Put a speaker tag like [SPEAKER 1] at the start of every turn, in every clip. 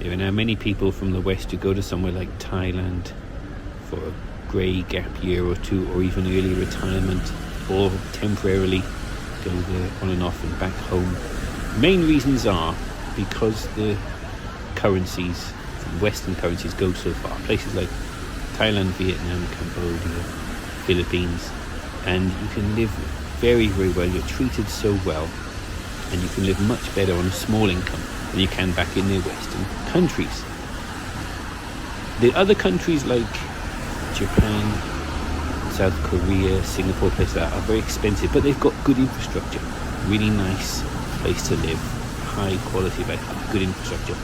[SPEAKER 1] There are now many people from the West who go to somewhere like Thailand for a grey gap year or two, or even early retirement, or temporarily go there on and off and back home. Main reasons are because the currencies, Western currencies, go so far. Places like Thailand, Vietnam, Cambodia, Philippines, and you can live very, very well. You're treated so well, and you can live much better on a small income than you can back in the Western countries. The other countries like Japan, South Korea, Singapore, places that are very expensive, but they've got good infrastructure, really nice place to live, high quality of life, good infrastructure.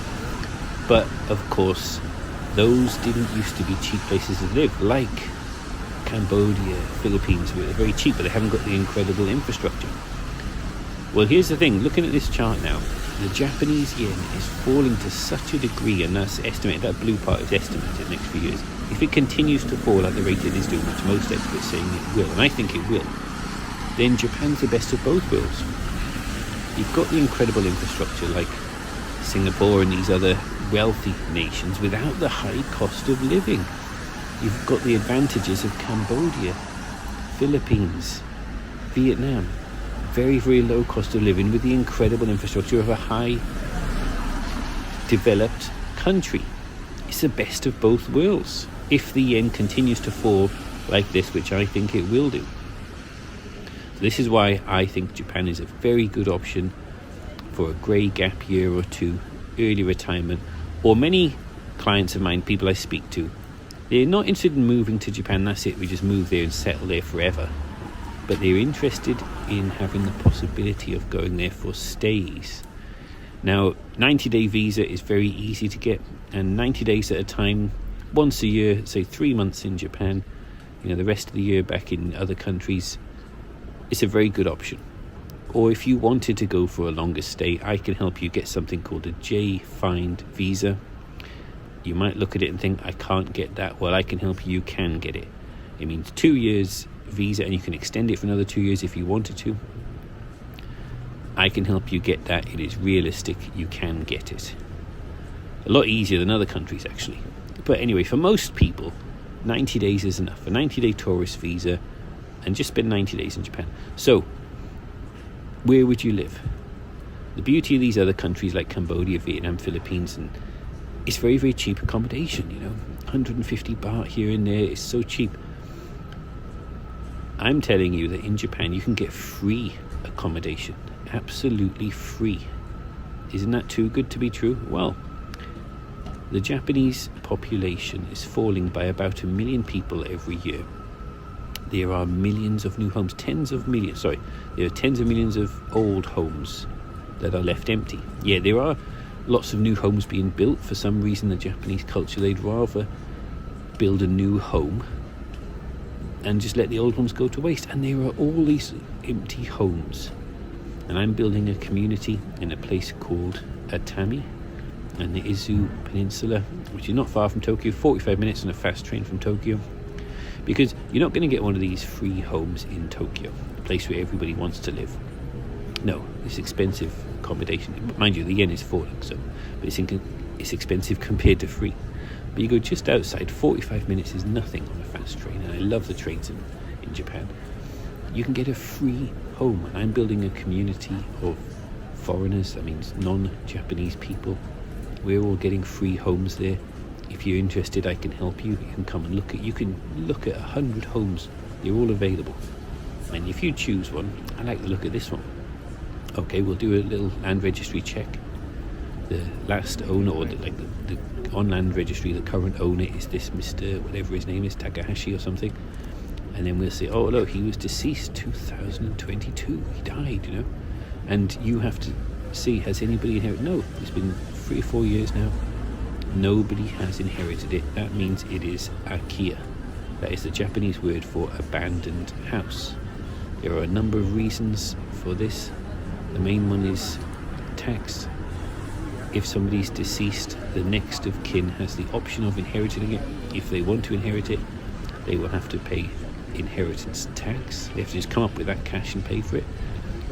[SPEAKER 1] But of course, those didn't used to be cheap places to live, like Cambodia, Philippines, where they're very cheap, but they haven't got the incredible infrastructure. Well, here's the thing, looking at this chart now, the Japanese yen is falling to such a degree, and that's estimated, that blue part is estimated in the next few years. If it continues to fall at the rate it is doing, which most experts are saying it will, and I think it will, then Japan's the best of both worlds. You've got the incredible infrastructure like Singapore and these other wealthy nations without the high cost of living. You've got the advantages of Cambodia, Philippines, Vietnam. Very, very low cost of living with the incredible infrastructure of a high developed country. It's the best of both worlds if the yen continues to fall like this, which I think it will do. So this is why I think Japan is a very good option for a grey gap year or two, early retirement, or many clients of mine, people I speak to, they're not interested in moving to Japan, that's it, we just move there and settle there forever. But they're interested in having the possibility of going there for stays. Now, 90-day visa is very easy to get, and 90 days at a time, once a year, say 3 months in Japan, the rest of the year back in other countries, it's a very good option. Or if you wanted to go for a longer stay, I can help you get something called a J-Find visa. You might look at it and think, I can't get that. Well, I can help you, you can get it. It means 2 years visa, and you can extend it for another 2 years if you wanted to. I can help you get that. It is realistic, you can get it. A lot easier than other countries actually. But anyway, for most people 90 days is enough. A 90-day tourist visa, and just spend 90 days in Japan. So where would you live? The beauty of these other countries like Cambodia, Vietnam, Philippines, and it's very, very cheap accommodation, 150 baht here and there is so cheap. I'm telling you that in Japan you can get free accommodation, absolutely free. Isn't that too good to be true? Well, the Japanese population is falling by about 1 million people every year. There are millions of new homes, there are tens of millions of old homes that are left empty. Yeah, there are lots of new homes being built. For some reason, the Japanese culture, they'd rather build a new home and just let the old ones go to waste. And there are all these empty homes. And I'm building a community in a place called Atami and the Izu Peninsula, which is not far from Tokyo, 45 minutes on a fast train from Tokyo. Because you're not going to get one of these free homes in Tokyo, a place where everybody wants to live. No, it's expensive accommodation. Mind you, the yen is falling, but it's expensive compared to free. But you go just outside, 45 minutes is nothing on a fast train, and I love the trains in Japan. You can get a free home, and I'm building a community of foreigners, that means non-Japanese people. We're all getting free homes there. If you're interested, I can help you. You can come and you can look at 100 homes. They're all available. And if you choose one, I like the look at this one. Okay, we'll do a little land registry check. The last owner, or the on land registry, the current owner is this Mr. whatever his name is, Takahashi or something. And then we'll say, oh look, he was deceased 2022. He died, And you have to see, has anybody inherited? No, it's been 3 or 4 years now. Nobody has inherited it. That means it is akiya. That is the Japanese word for abandoned house. There are a number of reasons for this. The main one is tax. If somebody's deceased, the next of kin has the option of inheriting it. If they want to inherit it, they will have to pay inheritance tax. They have to just come up with that cash and pay for it.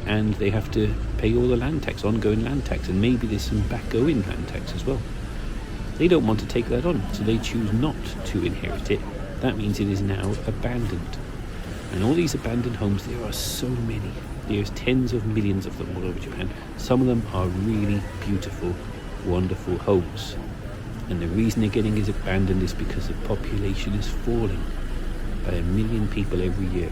[SPEAKER 1] And they have to pay all the land tax, ongoing land tax, and maybe there's some back-going land tax as well. They don't want to take that on, so they choose not to inherit it. That means it is now abandoned. And all these abandoned homes, there are so many. There's tens of millions of them all over Japan. Some of them are really beautiful, wonderful homes. And the reason they're getting is abandoned is because the population is falling by 1 million people every year.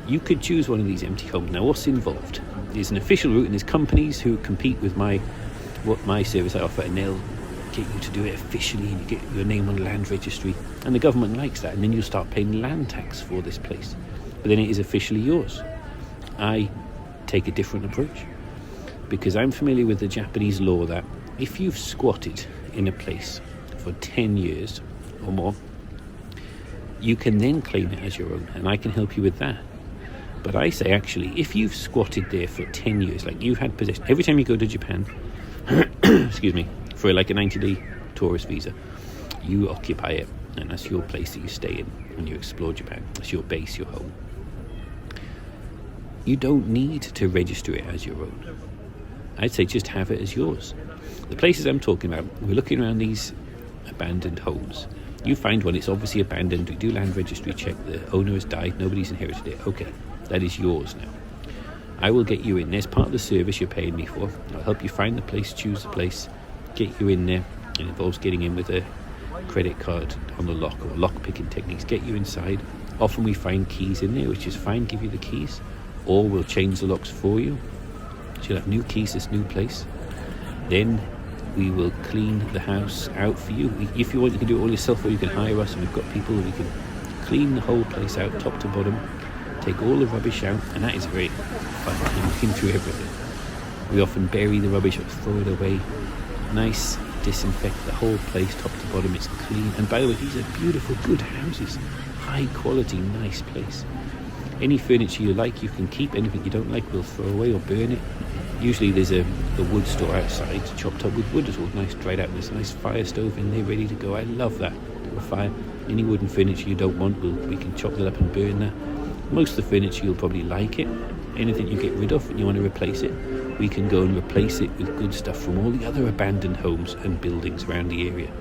[SPEAKER 1] You could choose one of these empty homes. Now, what's involved? There's an official route, and there's companies who compete with my service I offer, and they'll get you to do it officially, and you get your name on the land registry, and the government likes that, and then you start paying land tax for this place. But then it is officially yours. I take a different approach because I'm familiar with the Japanese law that if you've squatted in a place for 10 years or more, you can then claim it as your own, and I can help you with that. But I say, actually, if you've squatted there for 10 years, like you've had possession, every time you go to Japan, excuse me, for like a 90-day tourist visa, you occupy it, and that's your place that you stay in when you explore Japan. That's your base, your home. You don't need to register it as your own. I'd say just have it as yours. The places I'm talking about, we're looking around these abandoned homes. You find one, it's obviously abandoned, we do land registry check, the owner has died, nobody's inherited it. Okay, that is yours now. I will get you in. There's part of the service you're paying me for. I'll help you find the place, choose the place, get you in there. It involves getting in with a credit card on the lock, or lock picking techniques, get you inside. Often we find keys in there, which is fine, give you the keys, or we'll change the locks for you. So you'll have new keys, this new place. Then we will clean the house out for you. If you want, you can do it all yourself, or you can hire us, and we've got people who can clean the whole place out, top to bottom, take all the rubbish out, and that is great fun, looking through everything. We often bury the rubbish or throw it away. Nice, disinfect the whole place, top to bottom, it's clean. And by the way, these are beautiful, good houses, high quality, nice place. Any furniture you like, you can keep. Anything you don't like, we'll throw away or burn it. Usually there's a wood store outside, chopped up with wood. It's all nice, dried out. There's a nice fire stove in there, ready to go. I love that. A fire. Any wooden furniture you don't want, we can chop that up and burn that. Most of the furniture, you'll probably like it. Anything you get rid of and you want to replace it, we can go and replace it with good stuff from all the other abandoned homes and buildings around the area.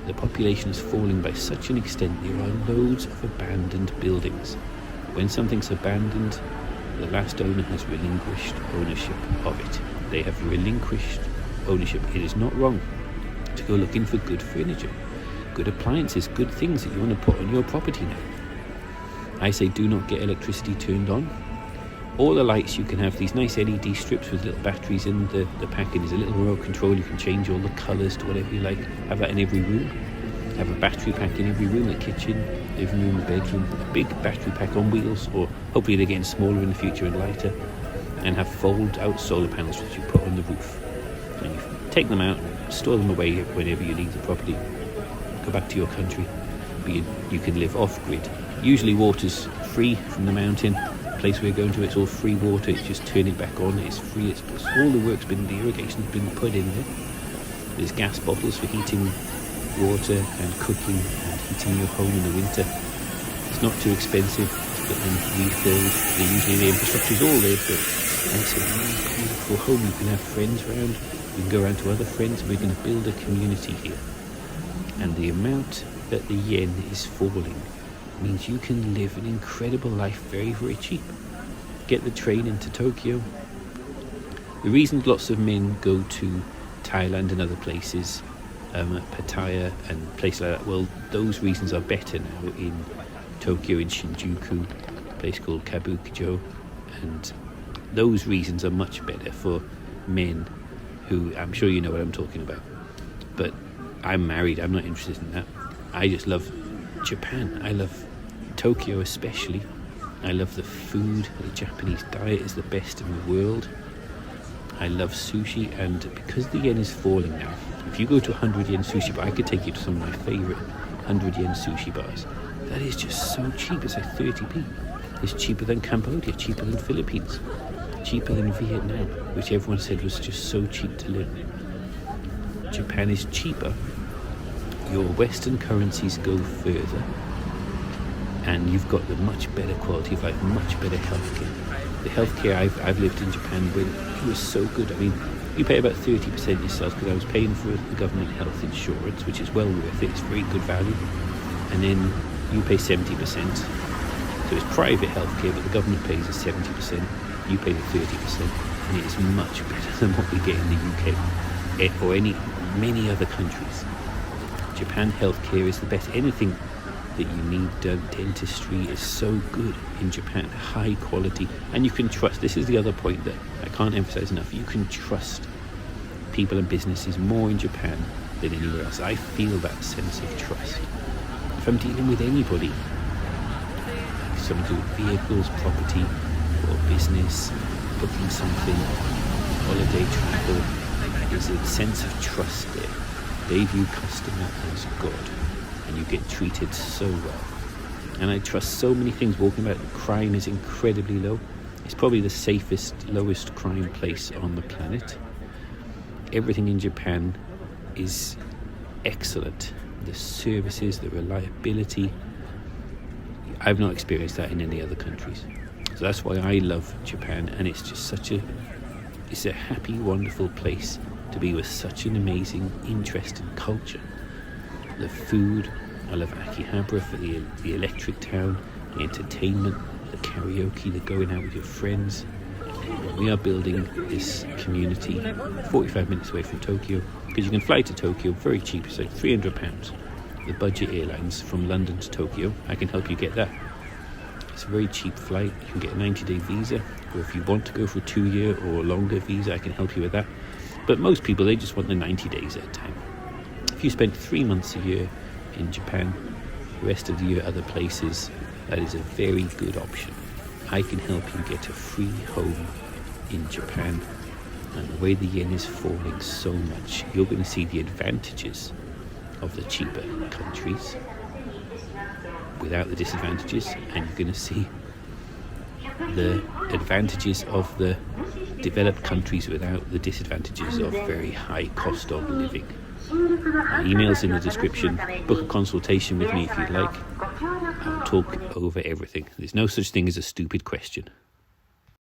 [SPEAKER 1] The population is falling by such an extent, there are loads of abandoned buildings. When something's abandoned, the last owner has relinquished ownership of it. They have relinquished ownership. It is not wrong to go looking for good furniture, good appliances, good things that you want to put on your property now. I say do not get electricity turned on. All the lights, you can have these nice LED strips with little batteries in the pack, and there's a little remote control. You can change all the colours to whatever you like. Have that in every room. Have a battery pack in every room, the kitchen, living room, bedroom. A big battery pack on wheels, or hopefully they're getting smaller in the future and lighter. And have fold-out solar panels which you put on the roof. And you take them out, store them away whenever you leave the property. Go back to your country. But you can live off-grid. Usually water's free from the mountain. The place we're going to, it's all free water. It's just turn it back on. It's free. It's all the work's been, the irrigation's been put in there. There's gas bottles for heating water and cooking and heating your home in the winter. It's not too expensive to get them refilled. Usually the infrastructure's all there, but it's a really beautiful home. You can have friends around. You can go around to other friends. We're going to build a community here. And the amount that the yen is falling means you can live an incredible life very, very cheap. Get the train into Tokyo. The reason lots of men go to Thailand and other places, Pattaya and places like that, well, those reasons are better now in Tokyo, in Shinjuku, a place called Kabukicho, and those reasons are much better for men who, I'm sure you know what I'm talking about, but I'm married, I'm not interested in that. I just love Japan. I love Tokyo especially. I love the food. The Japanese diet is the best in the world. I love sushi, and because the yen is falling now, if you go to 100 yen sushi bar, I could take you to some of my favourite 100 yen sushi bars. That is just so cheap. It's like 30p. It's cheaper than Cambodia, cheaper than Philippines, cheaper than Vietnam, which everyone said was just so cheap to live. Japan is cheaper. Your Western currencies go further, and you've got the much better quality of life, much better healthcare. The healthcare I've lived in Japan with, it was so good. I mean, You pay about 30% yourself, because I was paying for the government health insurance, which is well worth it. It's very good value. And then you pay 70%. So it's private healthcare, but the government pays the 70%. You pay the 30%, and it is much better than what we get in the UK or many other countries. Japan healthcare is the best. Anything that you need done, dentistry is so good in Japan, high quality, and you can trust. This is the other point that I can't emphasize enough. You can trust people and businesses more in Japan than anywhere else. I feel that sense of trust. If I'm dealing with anybody, something to do with vehicles, property, or business, booking something, holiday travel, there's a sense of trust there. They view customer as God, and you get treated so well. And I trust so many things. Walking about, crime is incredibly low. It's probably the safest, lowest crime place on the planet. Everything in Japan is excellent. The services, the reliability. I've not experienced that in any other countries. So that's why I love Japan, and it's just it's a happy, wonderful place to be, with such an amazing, interesting culture. The food, I love Akihabara for the electric town, the entertainment, the karaoke, the going out with your friends. We are building this community 45 minutes away from Tokyo, because you can fly to Tokyo very cheap, so £300. The budget airlines from London to Tokyo, I can help you get that. It's a very cheap flight. You can get a 90-day visa, or if you want to go for a 2-year or longer visa, I can help you with that. But most people, they just want the 90 days at a time. If you spend 3 months a year in Japan, the rest of the year other places, that is a very good option. I can help you get a free home in Japan, and the way the yen is falling so much, you're going to see the advantages of the cheaper countries without the disadvantages, and you're going to see the advantages of the developed countries without the disadvantages of very high cost of living. My email's in the description. Book a consultation with me if you'd like. I'll talk over everything. There's no such thing as a stupid question.